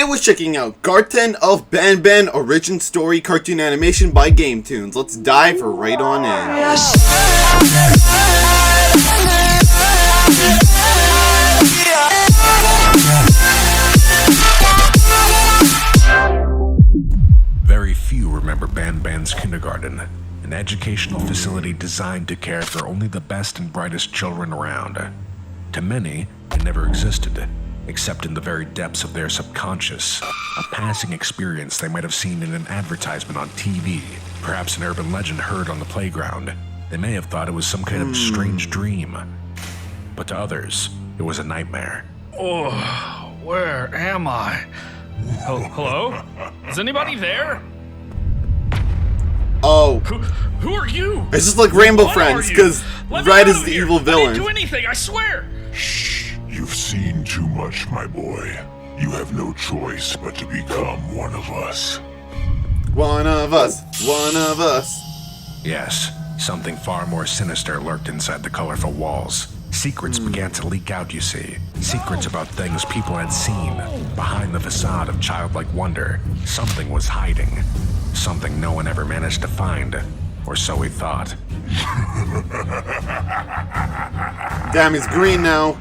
was checking out Garten of BANBAN origin story cartoon animation by Game Tunes. Let's dive right on in. Very few remember BANBAN's kindergarten, an educational facility designed to care for only the best and brightest children around. To many, it never existed, except in the very depths of their subconscious, a passing experience they might have seen in an advertisement on TV, perhaps an urban legend heard on the playground. They may have thought it was some kind of strange dream, but to others, it was a nightmare. Oh, where am I? Hello? Is anybody there? Oh. Who are you? It's just like Rainbow What Friends, are you? because Let me Red out is of the here. evil I villain. didn't do anything, I swear! Shh, you've seen too much, my boy. You have no choice but to become one of us. One of us. One of us. Yes, something far more sinister lurked inside the colorful walls. Secrets began to leak out, you see. Secrets about things people had seen. Behind the facade of childlike wonder, something was hiding. Something no one ever managed to find. Or so we thought. Damn, he's green now.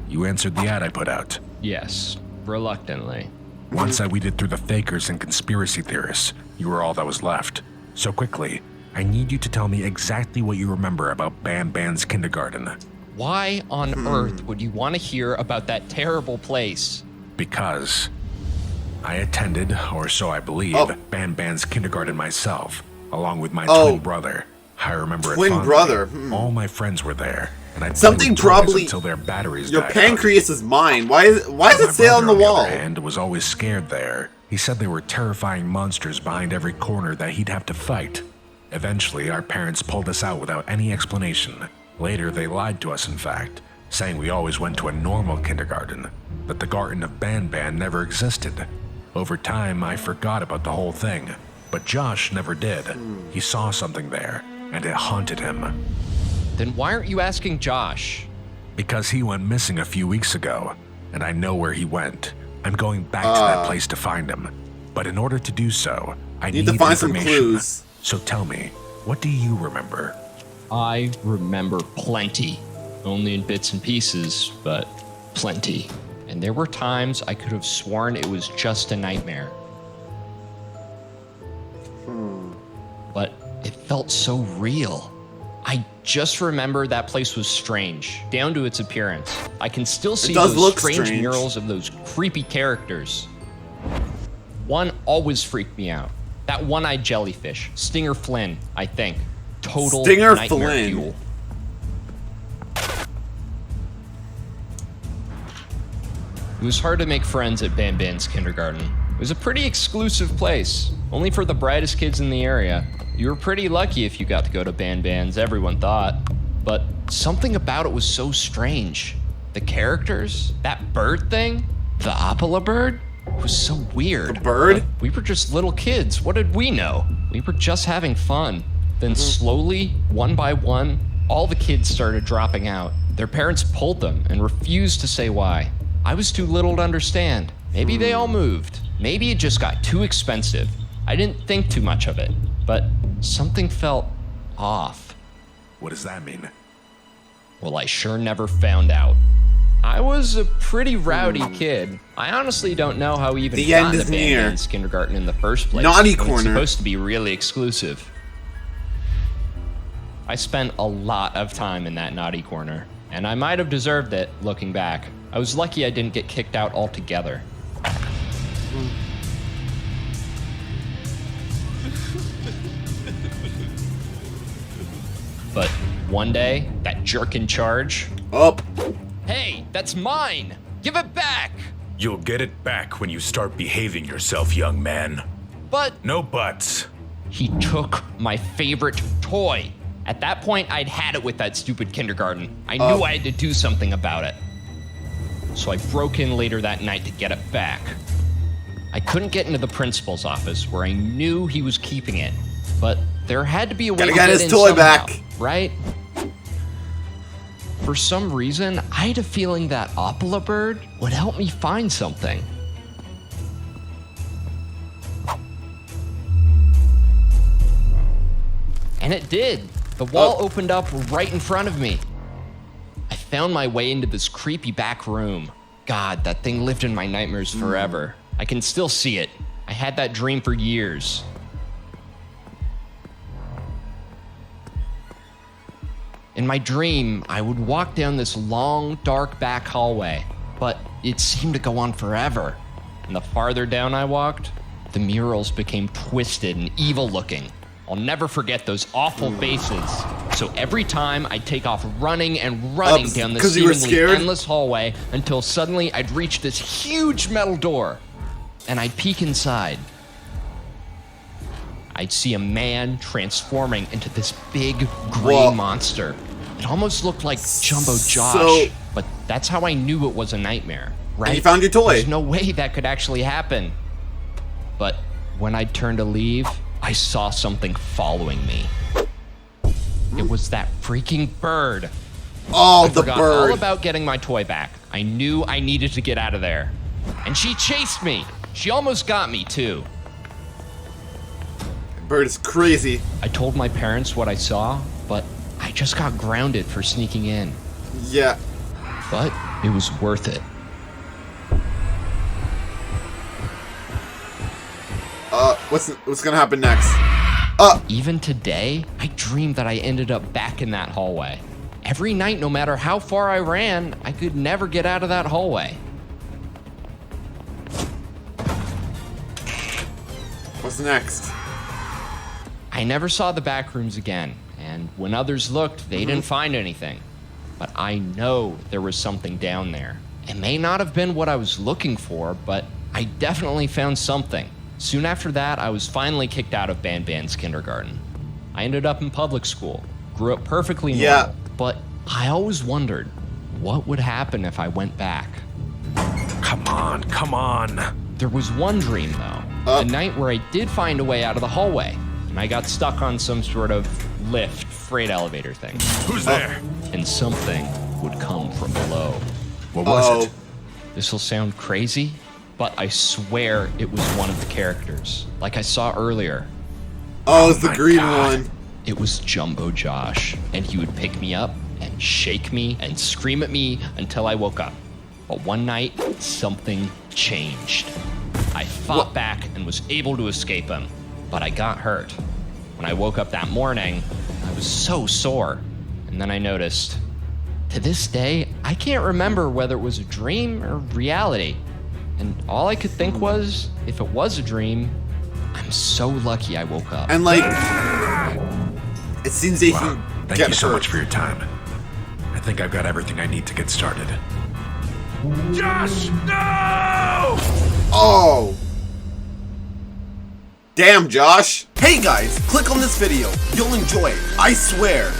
You answered the ad I put out. Yes, reluctantly. Once I weeded through the fakers and conspiracy theorists, you were all that was left. So quickly, I need you to tell me exactly what you remember about BANBAN's kindergarten. Why on earth would you want to hear about that terrible place? Because I attended, or so I believe, BANBAN's kindergarten myself, along with my twin brother. I remember it Twin fondly. brother. All my friends were there, and I'd Something play with toys probably. until their batteries Your died pancreas is mine. Why does My it say brother, on the wall? other hand, was always scared there. He said there were terrifying monsters behind every corner that he'd have to fight. Eventually, our parents pulled us out without any explanation. Later, they lied to us, in fact, saying we always went to a normal kindergarten, that the Garten of BANBAN never existed. Over time, I forgot about the whole thing, but Josh never did. He saw something there, and it haunted him. Then why aren't you asking Josh? Because he went missing a few weeks ago, and I know where he went. I'm going back to that place to find him. But in order to do so, I need to find some information. clues. So tell me, what do you remember? I remember plenty. Only in bits and pieces, but plenty. And there were times I could have sworn it was just a nightmare. But it felt so real. I just remember that place was strange, down to its appearance. I can still see does those look strange strange. murals of those creepy characters. One always freaked me out. That one-eyed jellyfish, Stinger Flynn, I think. Total Stinger nightmare Flynn. fuel. It was hard to make friends at BANBAN's kindergarten. It was a pretty exclusive place, only for the brightest kids in the area. You were pretty lucky if you got to go to BANBAN's, everyone thought. But something about it was so strange. The characters, that bird thing, the Apala bird, was so weird. The bird? But we were just little kids. What did we know? We were just having fun. Then slowly, one by one, all the kids started dropping out. Their parents pulled them and refused to say why. I was too little to understand. Maybe they all moved. Maybe it just got too expensive. I didn't think too much of it, but something felt off. What does that mean? Well, I sure never found out. I was a pretty rowdy kid. I honestly don't know how we even The got end into is near. BANBAN's kindergarten in the first place. Naughty It's corner. supposed to be really exclusive. I spent a lot of time in that naughty corner, and I might have deserved it, looking back. I was lucky I didn't get kicked out altogether. But one day, that jerk in charge, Up. hey, that's mine! Give it back! You'll get it back when you start behaving yourself, young man. But No buts. he took my favorite toy. At that point, I'd had it with that stupid kindergarten. I knew I had to do something about it. So I broke in later that night to get it back. I couldn't get into the principal's office where I knew he was keeping it, but there had to be a way Gotta to get get his in toy somehow, back. right? For some reason, I had a feeling that Apala bird would help me find something. it did. The wall opened up right in front of me. I found my way into this creepy back room. God, that thing lived in my nightmares forever. I can still see it. I had that dream for years. In my dream, I would walk down this long, dark back hallway, but it seemed to go on forever. And the farther down I walked, the murals became twisted and evil looking. I'll never forget those awful faces. So every time I'd take off running and running down this seemingly endless hallway until suddenly I'd reach this huge metal door. And I'd peek inside. I'd see a man transforming into this big green monster. It almost looked like Jumbo Josh, but that's how I knew it was a nightmare, right? And you found your toy. There's no way that could actually happen. But when I turned to leave, I saw something following me. It was that freaking bird. Oh, the forgot bird. all about getting my toy back. I knew I needed to get out of there. And she chased me. She almost got me, too. Bird is crazy. I told my parents what I saw, but I just got grounded for sneaking in. Yeah. But it was worth it. What's gonna happen next? Even today, I dream that I ended up back in that hallway. Every night, no matter how far I ran, I could never get out of that hallway. What's next? I never saw the back rooms again, and when others looked, they didn't find anything. But I know there was something down there. It may not have been what I was looking for, but I definitely found something. Soon after that, I was finally kicked out of Banban's kindergarten. I ended up in public school, grew up perfectly normal, but I always wondered, what would happen if I went back? Come on, come on. There was one dream, though, a night where I did find a way out of the hallway, and I got stuck on some sort of lift, freight elevator thing. Who's there? And something would come from below. What was it? This will sound crazy, but I swear it was one of the characters, like I saw earlier. Oh, it's the my green God. one. It was Jumbo Josh, and he would pick me up and shake me and scream at me until I woke up. But one night, something changed. I fought back and was able to escape him, but I got hurt. When I woke up that morning, I was so sore, and then I noticed, to this day, I can't remember whether it was a dream or reality. And all I could think was, if it was a dream, I'm so lucky I woke up. And like, it seems they Wow. can Thank get you so hurt. much for your time. I think I've got everything I need to get started. Josh, no! Oh! Damn, Josh! Hey guys, click on this video. You'll enjoy it, I swear.